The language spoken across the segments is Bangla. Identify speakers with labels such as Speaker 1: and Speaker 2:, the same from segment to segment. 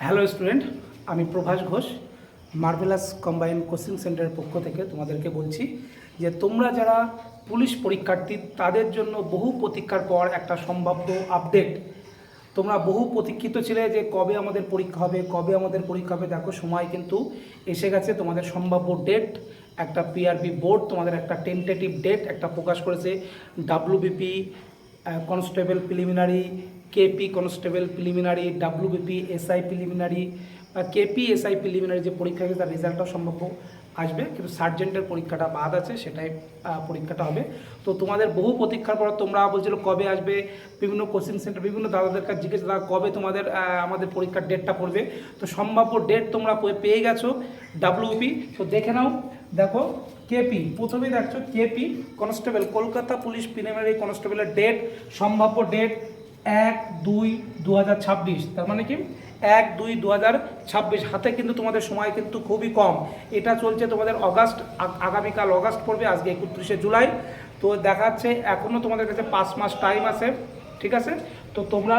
Speaker 1: হ্যালো স্টুডেন্ট, আমি Prabhas Ghosh marvellous combine coaching সেন্টারের পক্ষ থেকে তোমাদেরকে বলছি যে তোমরা যারা পুলিশ পরীক্ষার্থী তাদের জন্য বহু প্রতীক্ষার পর একটা সম্ভাব্য আপডেট। তোমরা বহু প্রতীক্ষিত ছিলে যে কবে আমাদের পরীক্ষা হবে, দেখো সময় কিন্তু এসে গেছে। তোমাদের সম্ভাব্য ডেট একটা পিআরবি বোর্ড তোমাদের একটা টেন্টেটিভ ডেট একটা প্রকাশ করেছে। WBP constable preliminary, KP constable preliminary, WBP SI preliminary বা কেপি এসআই প্রিলিমিনারি যে পরীক্ষা আছে তার রেজাল্টটা সম্ভব আসবে, কিন্তু সার্জেন্টের পরীক্ষাটা বাদ আছে, সেটাই পরীক্ষাটা হবে। তো তোমাদের বহু প্রতীক্ষার পর তোমরা বলছিল কবে আসবে, বিভিন্ন কোচিং সেন্টার বিভিন্ন দাদাদের কাছে জিজ্ঞেস দাদা কবে তোমাদের আমাদের পরীক্ষার ডেটটা পড়বে। তো সম্ভাব্য ডেট তোমরা পেয়ে গেছো ডাব্লিউপি। তো দেখে নাও, দেখো কেপি প্রথমেই দেখছো KP constable Kolkata police preliminary কনস্টেবলের ডেট, সম্ভাব্য ডেট 1-2-2026। তার মানে কি 1-2-2026। হাতে কিন্তু তোমাদের সময় কিন্তু খুবই কম। এটা চলছে তোমাদের অগাস্ট, আগামীকাল অগাস্ট পড়বে, আজকে 31শে জুলাই। তো দেখাচ্ছে এখনও তোমাদের কাছে 5 মাস টাইম আছে, ঠিক আছে। তো তোমরা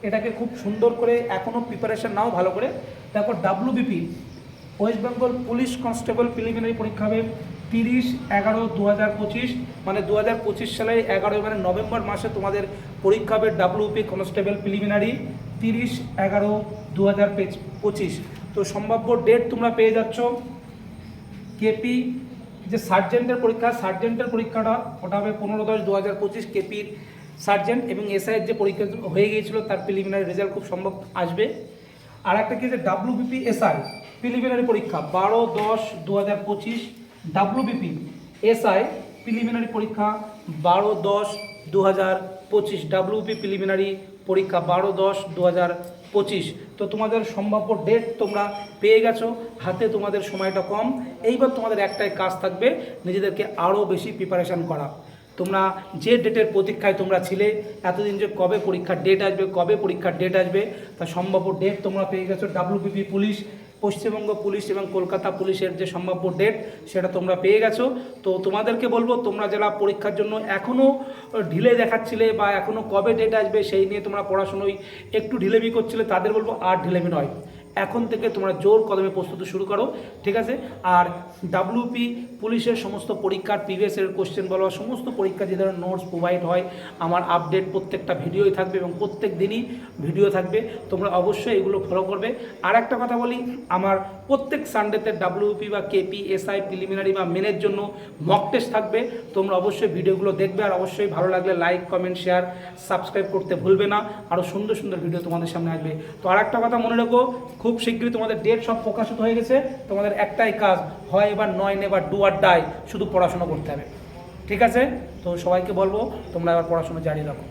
Speaker 1: এটাকে খুব সুন্দর করে এখনও প্রিপারেশন নাও ভালো করে। দেখো WBP West Bengal police constable preliminary পরীক্ষা হবে 30-11-2025, মানে 2025 সালের 11 মানে নভেম্বর মাসে তোমাদের পরীক্ষা হবে ডাব্লিউপি কনস্টেবল প্রিলিমিনারি 30-11-2025। তো সম্ভাব্য ডেট তোমরা পেয়ে যাচ্ছ। কেপি যে সার্জেন্টের পরীক্ষাটা ওটা হবে 15-10-2025 কেপির সার্জেন্ট, এবং এসআইয়ের যে পরীক্ষা হয়ে গিয়েছিল তার প্রিলিমিনারি রেজাল্ট খুব সম্ভব আসবে। আর একটা কি যে ডাব্লিউবিপি এসআই প্রিলিমিনারি পরীক্ষা 12-10-2025, ডাব্লিউবিপি এসআই প্রিলিমিনারি পরীক্ষা 12-10-2025, ডাব্লিউবিপি প্রিলিমিনারি পরীক্ষা 12-10-2025। তো তোমাদের সম্ভাব্য ডেট তোমরা পেয়ে গেছো, হাতে তোমাদের সময়টা কম। এইবার তোমাদের একটাই কাজ থাকবে, নিজেদেরকে আরও বেশি প্রিপারেশান করা। তোমরা যে ডেটের প্রতীক্ষায় তোমরা ছিলে এতদিন, যে কবে পরীক্ষার ডেট আসবে, তা সম্ভাব্য ডেট তোমরা পেয়ে গেছো। ডাব্লিউবিপি পুলিশ, পশ্চিমবঙ্গ পুলিশ এবং কলকাতা পুলিশের যে সম্ভাব্য ডেট সেটা তোমরা পেয়ে গেছো। তো তোমাদেরকে বলবো, তোমরা যারা পরীক্ষার জন্য এখনও ঢিলে দেখাচ্ছিলে বা এখনও কবে ডেট আসবে সেই নিয়ে তোমরা পড়াশুনোয় একটু ঢিলেমি করছিলে, তাদের বলবো আর ঢিলেমি নয়, এখন থেকে তোমরা জোর কদমে প্রস্তুতি শুরু করো, ঠিক আছে। আর ডাব্লিউপি পুলিশের সমস্ত পরীক্ষার প্রিভিয়াসের কোশ্চেন বলো, সমস্ত পরীক্ষা যে ধরনের নোটস প্রোভাইড হয়, আমার আপডেট প্রত্যেকটা ভিডিওই থাকবে এবং প্রত্যেক দিনই ভিডিও থাকবে, তোমরা অবশ্যই এগুলো ফলো করবে। আর একটা কথা বলি, আমার প্রত্যেক সানডেতে ডাব্লিউপি বা কেপি এসআই প্রিলিমিনারি বা মেনের জন্য মক টেস্ট থাকবে, তোমরা অবশ্যই ভিডিওগুলো দেখবে। আর অবশ্যই ভালো লাগলে লাইক কমেন্ট শেয়ার সাবস্ক্রাইব করতে ভুলবে না, আরও সুন্দর সুন্দর ভিডিও তোমাদের সামনে আসবে। তো আর একটা কথা মনে রেখো, খুব শীঘ্রই তোমাদের ডেট সব প্রকাশিত হয়ে গেছে। তোমাদের একটাই কাজ, হয় এবার নয় নেবার ডু আর ডাই, শুধু পড়াশোনা করতে হবে, ঠিক আছে। তো সবাইকে বলবো তোমরা এবার পড়াশোনা জারি রাখো।